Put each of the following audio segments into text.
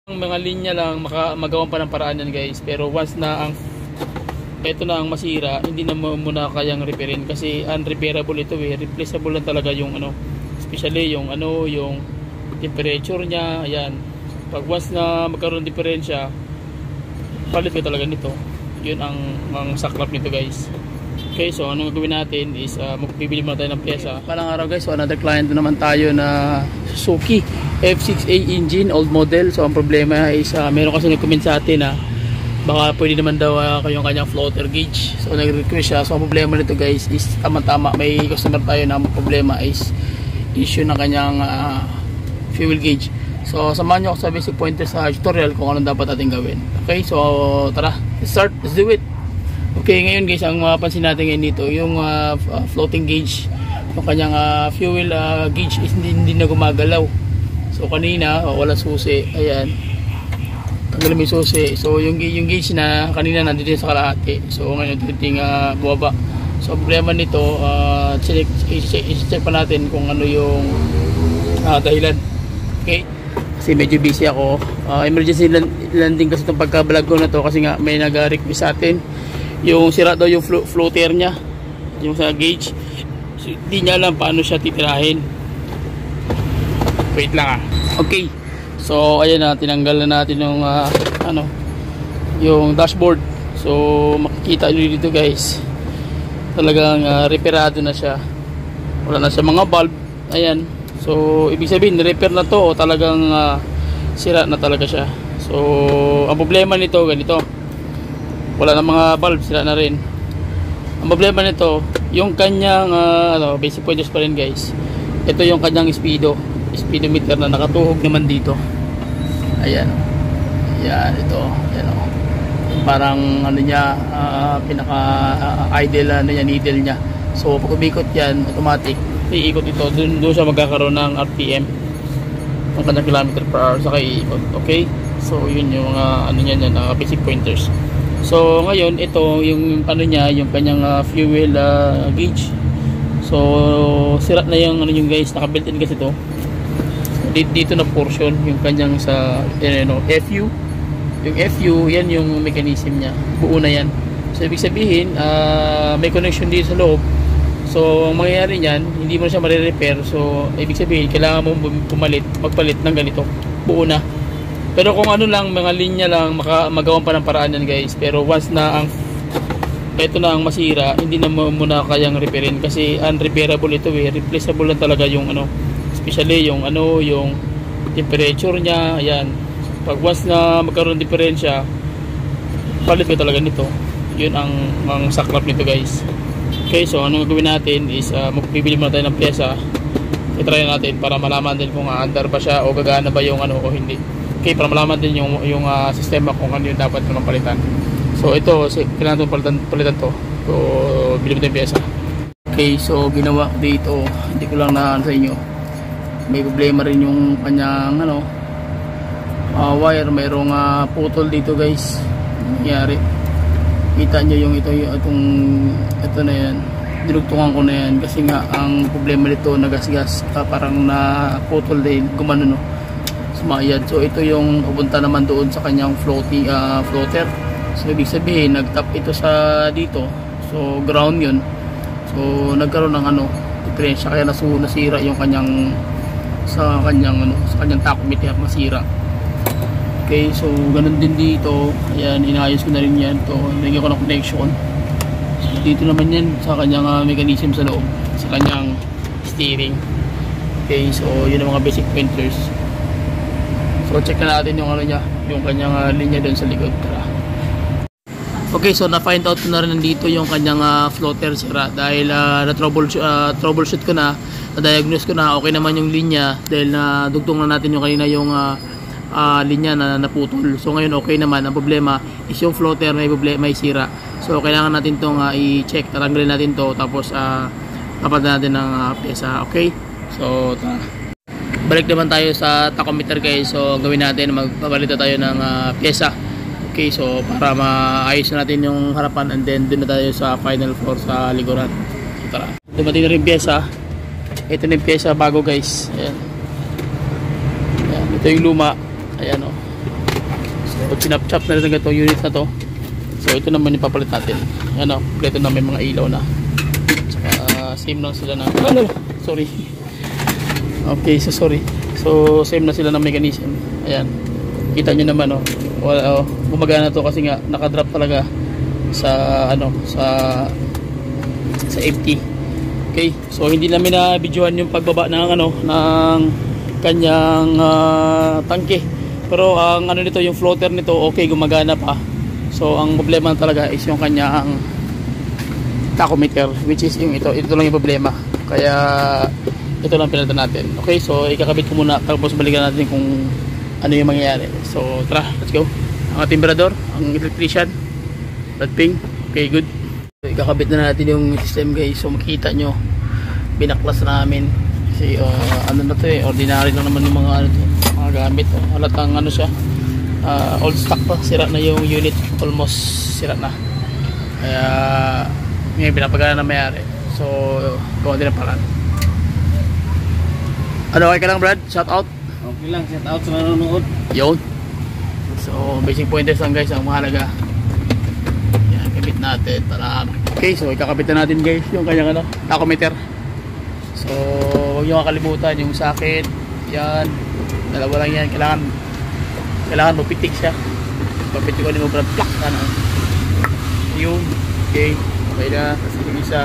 Mga linya lang magawan pa ng paraan yan guys, pero once na ang ito na ang masira, hindi na muna kayang repairin kasi unrepairable ito replaceable lang talaga yung especially yung yung temperature niya. Ayan, pag once na magkaroon ng diferensya, palit ko talaga nito. Yun ang saklap nito guys. Okay, so anong gagawin natin is magbibili muna tayo ng pyesa. Palang araw guys, so another client naman tayo na Suzuki F6A engine, old model. So ang problema is meron kasi nag-comment sa atin na baka pwede naman daw yung kanyang floater gauge. So nag-request siya. So ang problema nito guys is tama-tama may customer tayo na problema is issue ng kanyang fuel gauge. So samahan nyo ako sa basic pointer sa tutorial kung anong dapat ating gawin. Okay, so tara, let's start, let's do it. Okay, ngayon guys, ang mapapansin natin ngayon dito, yung floating gauge, yung kanyang fuel gauge is hindi na gumagalaw. So kanina, wala susi, ayan, tanggalin mo yung susi. So yung gauge na kanina nandito sa kalahati, so ngayon titing bumaba. So problema nito, i-check pa natin kung ano yung dahilan. Okay, kasi medyo busy ako, emergency landing kasi itong pagka-vlog ko na to kasi nga may nag-request sa atin. Yung sira daw yung floater nya, yung sa gauge, so, hindi niya alam paano siya titirahin. Wait lang Okay, so ayan na, tinanggal na natin yung yung dashboard. So makikita nyo dito guys, talagang repairado na siya, wala na siya mga valve. Ayan, so ibig sabihin repair na to o talagang sira na talaga siya. So ang problema nito ganito, wala na mga valve, sila na rin. Ang problema nito, yung kanyang basic pointers pa rin guys. Ito yung kanyang speedometer na nakatuhog naman dito. Ayan. Ayan, ito. Ayan o. Parang niya, pinaka idle needle niya. So pag umikot yan, automatic iikot ito. Doon siya magkakaroon ng RPM, ng kanyang kilometer per hour, saka iikot. Okay? So yun yung mga niyan, basic pointers. So ngayon ito yung yung kanyang fuel gauge. So sira na yung yung guys, naka-built in kasi ito. Dito na portion yung kanyang sa FU. Yung FU, yan yung mechanism niya. Buo na yan. So ibig sabihin may connection dito sa loob. So ang mangyayari niyan, hindi mo siya mare-repair. So ibig sabihin kailangan mo magpalit ng ganito. Buo na. Pero kung lang, mga linya lang, magawan pa ng paraan yan guys. Pero once na ito na ang masira, hindi na muna kayang repairin kasi unrepairable ito replaceable lang talaga yung especially yung yung temperature niya. Ayan, pag once na magkaroon ng diferensya, palit ko talaga nito. Yun ang saklap nito guys. Okay, so anong gagawin natin is magbibili muna tayo ng pyesa. I-try natin para malaman din kung andar ba siya o gagana ba yung o hindi. Okay, para malaman din yung sistema kung ano yung dapat naman palitan. So ito, kailangan itong palitan to. So bilhin mo yung pyesa. Okay, so ginawa dito, hindi ko lang na sa inyo, may problema rin yung kanyang wire. Mayroong putol dito guys. Nangyari, kita nyo yung ito na yan, dinugtungan ko na yan kasi nga ang problema nito nagasgas, parang na putol din, gumano sumayad. So ito yung pupunta naman doon sa kanyang floater. So ibig sabihin nagtap ito sa dito, so ground yun. So nagkaroon ng diferensya, kaya nasira yung kanyang sa kanyang tachometer, masira. Okay, so ganun din dito. Ayan, inayos ko na rin yan. To nilagyan ko ng connection. So dito naman yan sa kanyang mechanism sa loob, sa kanyang steering. Okay, so yun ang mga basic pointers. So check na natin yung niya, yung kanyang linya doon sa likod. Tara. Okay, so na-find out ko na rin nandito yung kanyang floater sira dahil na-troubleshoot ko na, na-diagnose ko na okay naman yung linya dahil nadugtong na natin yung kanina yung linya na naputol. So ngayon okay naman. Ang problema is yung floater may sira. So kailangan natin itong i-check. Tatanggalin natin to tapos dapat natin ng pyesa. Okay, so balik naman tayo sa tachometer guys. So gawin natin, magpapalit tayo ng pyesa. Okay, so para maayos na natin yung harapan and then dun na tayo sa final floor sa likuran. So tara, dumating na rin pyesa. Ito na yung pyesa bago guys. Ayan. Ayan, ito yung luma. Ayan o. So chinap-chop na rin itong unit na to. So ito naman yung papalit natin. Yan o, kompleto na may mga ilaw na. Tsaka same lang sila na sorry. Okay, so sorry. So same na sila ng mechanism. Ayan, kita nyo naman o. Gumagana to kasi nga nakadrop talaga sa sa empty. Okay, so hindi namin na videohan yung pagbaba ng ng kanyang tangke. Pero ang nito, yung floater nito, okay, gumagana pa. So ang problema talaga is yung kanyang tachometer, which is yung ito lang yung problema. Kaya ito lang pinalitan natin. Okay, so ikakabit ko muna tapos balikan natin kung ano yung mangyayari. So tara, let's go. Ang ating timbrador, ang electrician, red ping. Okay, good. So, ikakabit na natin yung system guys. So makita nyo, binaklas namin kasi ano na to ordinary lang naman yung mga mga gamit. Halatang siya, old stock pa, sira na yung unit, almost sira na. Kaya may pinapagana na mayari. So gawa din ang paraan. Okay ka lang Brad? Shout out? Okay lang, shout out sa nanonood. Yun. So basic pointers lang guys ang mahalaga. Yan, kabit natin para okay, so ikakabit na natin guys yung kanyang tachometer. So huwag nyo kakalimutan yung socket. Yan, dalawa lang yan. Kailangan mapitik siya. Papitik ko din mo para plak yun. Okay, okay na. Tapos yung isa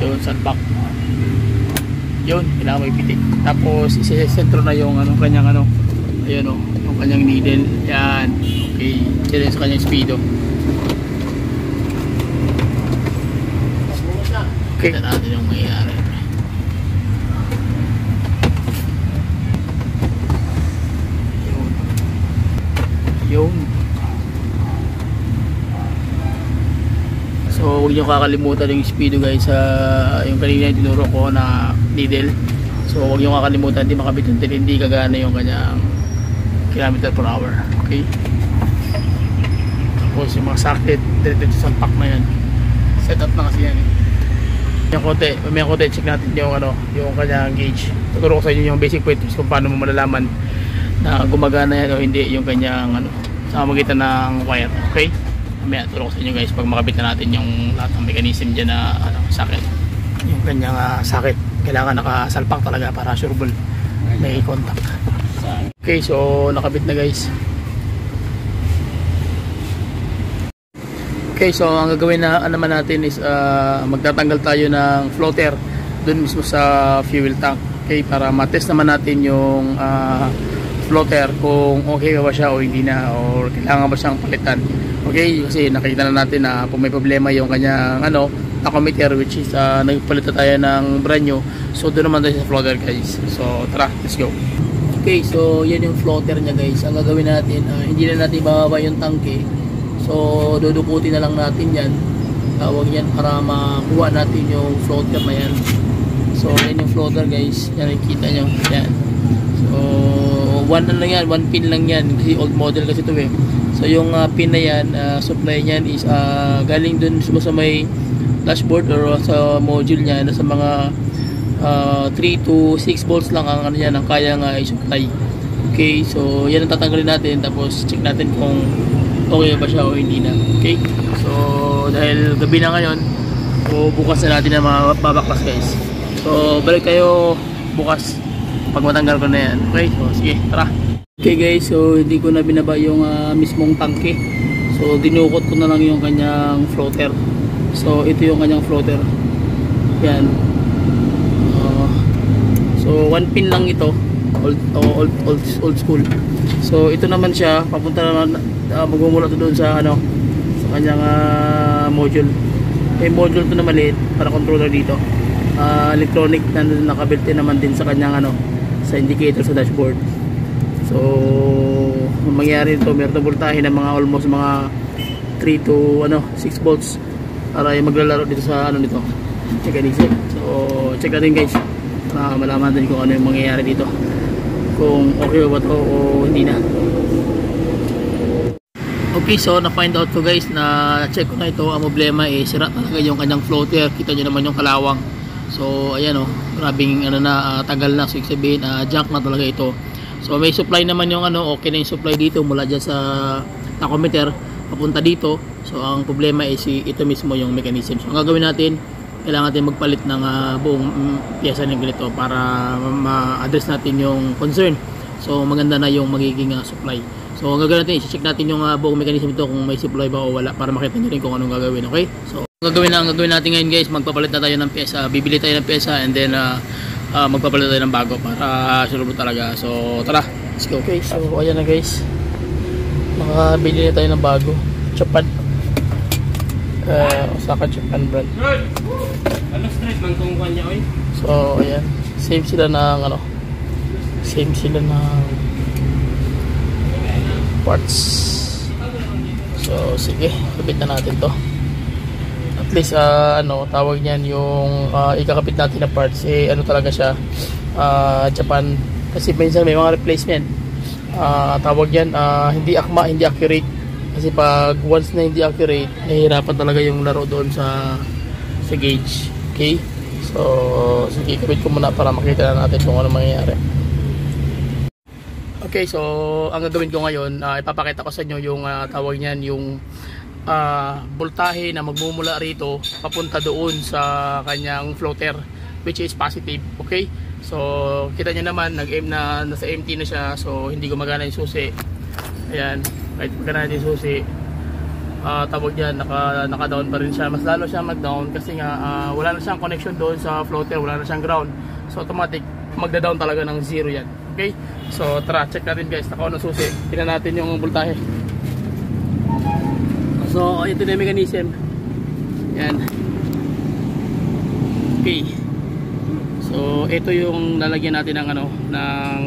yun sandbag yun, kailangan may pitik. Tapos isesentro na yung kanyang ayun yung kanyang needle. Yan, okay, yan sa kanyang speedo. Okay, tignan natin yung mayayari. Yun. So huwag nyo kakalimutan yung speedo guys, yung kanina yung tinuro ko na needle. So huwag nyo kakalimutan, hindi makabit until hindi kagana yung kanyang kilometer per hour. Okay, tapos yung mga socket diretso sa pack na yan, set up na kasi yan yung kote, may kote, check natin yung yung kanyang gauge. Tuturo ko sa inyo yung basic pointers kung paano mo malalaman na gumagana yan o hindi yung kanyang sa magitan ng wire. Okay, mamaya turo ko sa inyo guys pag makabit na natin yung lahat ng mechanism dyan na socket. Yung kanyang socket kailangan nakasalpak talaga para sureball may contact. Okay, so nakabit na guys. Okay, so ang gagawin na naman natin is magtatanggal tayo ng floater dun mismo sa fuel tank. Okay, para matest naman natin yung floater kung okay ba siya o hindi na, or kailangan ba siyang palitan. Okay, kasi nakita na natin na kung may problema yung kanyang tachometer, which is nagpalit na tayo ng brand new. So doon naman tayo sa floater guys. So tara, let's go. Okay, so yan yung floater niya guys. Ang gagawin natin, hindi na natin bababa yung tangke. So dudukutin na lang natin yan, tawag yan, para makuha natin yung floater na yan. So yan yung floater guys, yan nakikita nyo yan. So one pin lang yan kasi old model kasi ito eh. So yung pin na yan, supply niyan is galing dun sa may dashboard or sa module niya na sa mga 3 to 6 volts lang ang yan ang kaya nga i-supply. Okay, so yan ang tatanggalin natin, tapos check natin kung okay ba siya o hindi na. Okay, so dahil gabi na ngayon, so bukas na natin na mababaklas guys. So balik kayo bukas pag matanggal ko na yan. Okay, so sige, tara. Okay guys, so hindi ko na binaba yung mismong tangke. So dinukot ko na lang yung kanyang floater. So ito yung kanyang floater. Yan. So one pin lang ito, old school. So ito naman siya, papunta na magmumula to doon sa sa kanyang module. May module to na maliit para controller dito. Electronic na nakabuilt-in naman din sa kanyang sa indicator sa dashboard. So ang mangyayari nito, meron na voltahe ng mga almost mga 3 to 6 volts para yung maglalaro dito sa nito. Check natin. So check natin guys para malaman din kung ano yung mangyayari dito, kung okay ba to o hindi na. Okay, so na-find out ko guys, na check ko na ito. Ang problema sira talaga yung kanyang floater. Kita nyo naman yung kalawang. So ayan grabing ano na, tagal na, so sabihin junk na talaga ito. So may supply naman yung ano, okay na yung supply dito mula dyan sa tachometer papunta dito. So ang problema is ito mismo yung mechanism. So ang gagawin natin, kailangan natin magpalit ng buong pyesa ng ganito para ma-address natin yung concern. So maganda na yung magiging supply. So ang gagawin natin, i-check natin yung buong mechanism ito kung may supply ba o wala para makita nyo rin kung anong gagawin. Okay? So ang gagawin natin ngayon guys, magpapalit na tayo ng pyesa, bibili tayo ng pyesa, and then magpapalit tayo ng bago para sure talaga. So tara, let's go. Okay, so ayan na guys, makabili na tayo ng bago, Japan, Osaka Japan brand. Ano straight man kung kanya oy? So ayan, same sila ng ano, same sila ng parts. So sige, kapit na natin to. At least ano tawag niyan, yung ikakapit natin na parts ano talaga siya, Japan, kasi minsan may mga replacement, tawag yan, hindi akma, hindi accurate, kasi pag once na hindi accurate, nahihirapan talaga yung laro doon sa gauge. Okay, so sige, kapit ko muna para makita na natin kung ano mangyayari. Okay, so ang gagawin ko ngayon, ipapakita ko sa inyo yung tawag niyan, yung voltahe na magmumula rito papunta doon sa kanyang floater, which is positive. Okay, so kita nyo naman, nag-aim na, nasa empty na siya, so hindi gumagana yung susi. Ayan, kahit magana yung susi, tawag yan, naka-down pa rin siya. Mas lalo siya mag-down kasi nga wala na siyang connection doon sa floater, wala na siyang ground, so automatic magda-down talaga ng 0 yan. Okay, so tara, check natin guys, naka-on ang susi, tingnan natin yung voltahe. So ito na yung mechanism. Yan. Okay. So ito yung lalagyan natin ng ano, ng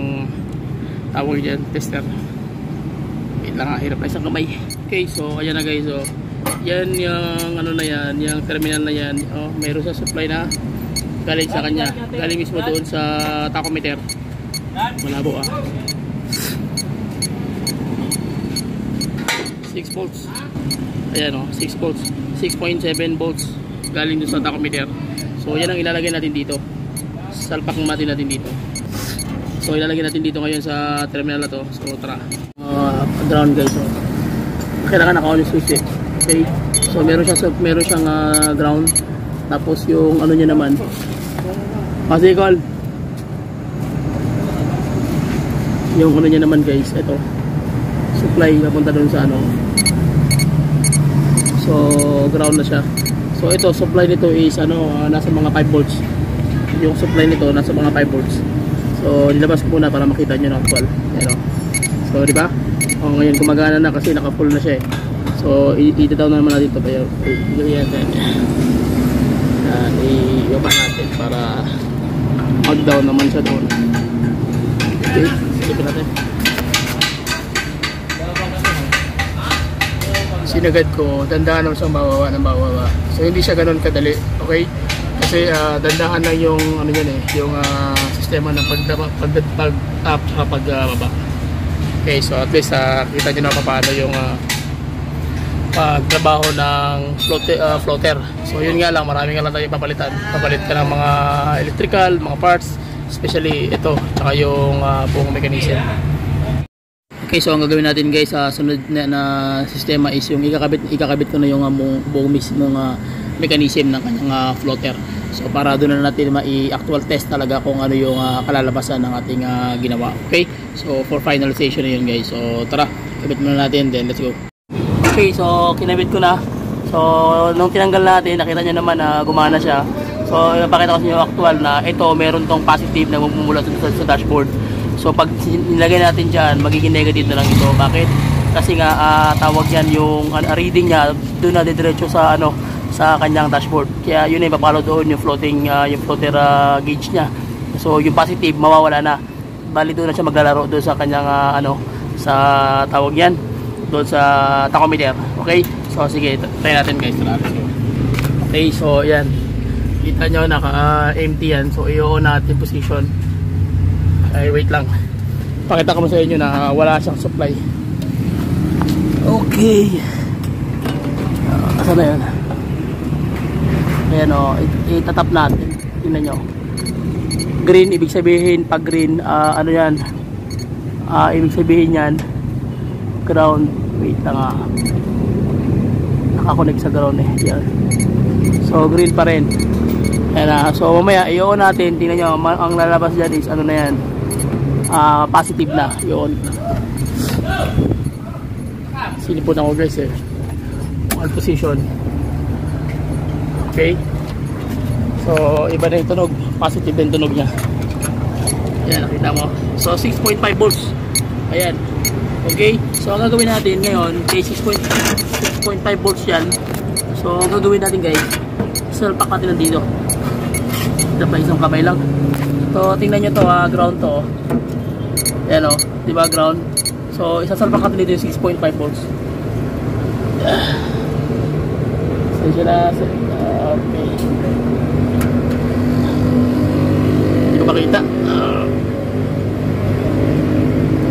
tawag diyan, tester. Wait lang, hirap na isang kamay. Okay, so ayan na guys. So yan yung ano na yan, yung terminal na yan. Oh, mayroon sa supply na galing sa kanya. Galing mismo doon sa tachometer. Malabo 6 volts. Ayan o, 6 volts, 6.7 volts galing dun sa tachometer. So yan ang ilalagay natin dito, salpak natin dito. So ilalagay natin dito ngayon sa terminal na to. So tara, ground guys. So kailangan naka-on yung switch. Okay, so meron siyang ground, tapos yung ano niya naman, kasi call yung ano niya naman guys, ito supply napunta dun sa ano. So ground na siya. So ito, supply nito is ano, nasa mga 5 volts. Yung supply nito nasa mga 5 volts. So nilabas ko muna para makita nyo na actual. Ayan o. So di ba? O ngayon gumagana na kasi naka-full na siya eh. So i-down naman natin ito. Yan. I-baba natin para mag-down naman siya doon. Okay, silipin natin. Sinagad ko, dandahan naman siyang bababa ng bababa. So hindi siya ganoon kadali, okay? Kasi dandahan lang yung ano yan eh, yung sistema ng pag-up sa pagbaba. Okay, so at least kita nyo na paano yung pagtrabaho ng floater. So yun nga lang, marami nga lang tayo papalitan. Papalit ka ng mga electrical, mga parts, especially ito, tsaka yung buong mechanism. Okay, so ang gagawin natin guys sa sunod na sistema is yung ikakabit ko na yung buong mismong mechanism ng kanyang floater. So para doon na natin ma-actual test talaga kung ano yung kalalabasan ng ating ginawa. Okay, so for finalization na yun guys. So tara, kabit muna natin, then let's go. Okay, so kinabit ko na. So nung tinanggal natin, nakita nyo naman na gumana siya. So ipakita ko sa inyo actual na ito, meron tong positive na magmumula sa dashboard. So pag nilagay natin dyan, magiging negative na lang ito. Bakit? Kasi nga tawag yan, yung reading niya doon na diretso sa ano, sa kanyang dashboard. Kaya yun ay papalo doon yung floating yung floater gauge niya. So yung positive mawawala na. Bali doon na siya maglalaro doon sa kanyang ano, sa tawag yan, doon sa tachometer. Okay? So sige, try natin guys. Okay, so yan. Kita nyo naka-empty yan. So i-on natin position. Ay, wait lang. Pakita ko mo sa inyo na wala siyang supply. Okay. Asan na yun? Ayan o, itatap natin. Tingnan nyo. green, ibig sabihin pag green, ano yan, ibig sabihin yan, ground. Wait lang, nakakonect sa ground eh. Yan. So green pa rin. Ayan, so mamaya i-on natin. Tingnan nyo, ang lalabas dyan is ano na yan, positive na. Yun, sinipon ako guys eh, on position. Okay, so iba na yung tunog, positive din tunog nya. Ayan, nakita mo. So 6.5 volts. Ayan. Okay, so ang gagawin natin ngayon kay 6.5 volts yan. So ang gagawin natin guys, salpak natin nandito. Ito pa isang kamay lang. So tingnan nyo to, ground to. Ayan o, diba ground. So isasalpak natin dito yung 6.5 volts. So siya na. Okay, hindi ko makita.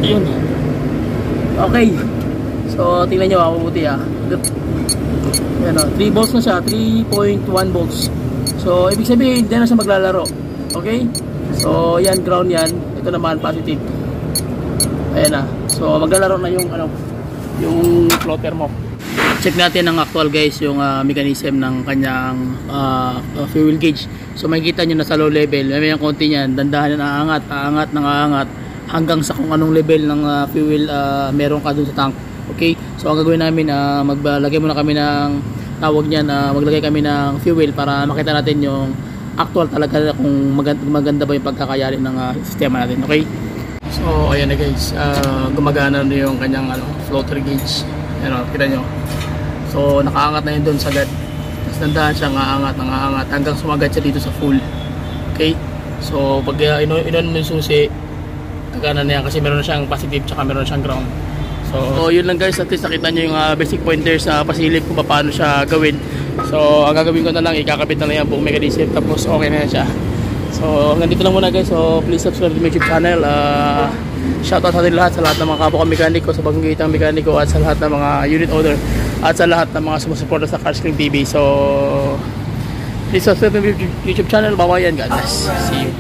Ayun. Okay, so tingnan nyo mabuti Ayan o, 3 volts na siya, 3.1 volts. So ibig sabihin hindi na siya maglalaro. Okay, so yan ground yan. Ito naman positive. Ayan na, so maglalaro na yung yung floater mo. Check natin ang actual guys, yung mechanism ng kanyang fuel gauge. So makikita nyo na sa low level, may konti niyan, dandahan na aangat hanggang sa kung anong level ng fuel meron ka dun sa tank. Okay, so ang gagawin namin, maglagay muna kami ng tawag niyan, maglagay kami ng fuel para makita natin yung actual talaga kung maganda ba yung pagkakayari ng sistema natin. Okay, so ayan na guys, gumagana na yung kanyang floater gauge. Ayan, kita nyo. So nakaangat na yun doon sagad. Tapos nandahan siya, aangat hanggang sumagat siya dito sa full. Okay, so pag inon mo yung susi, gagana na yan kasi meron na siyang positive tsaka meron na siyang ground. So yun lang guys, at least nakita nyo yung basic pointers sa pasilip kung paano siya gawin. So ang gagawin ko na lang, ikakabit na lang yung buong mechanism, tapos okay na yan siya. So hanggang dito lang muna guys. So please subscribe to my YouTube channel. Shoutout sa atin lahat, sa lahat ng mga kapwa mekaniko, sa bagong mekaniko, at sa lahat ng mga unit owner, at sa lahat ng mga sumusuporta sa Carscreen TV. So please subscribe to my YouTube channel. Bye-bye and God bless. See you.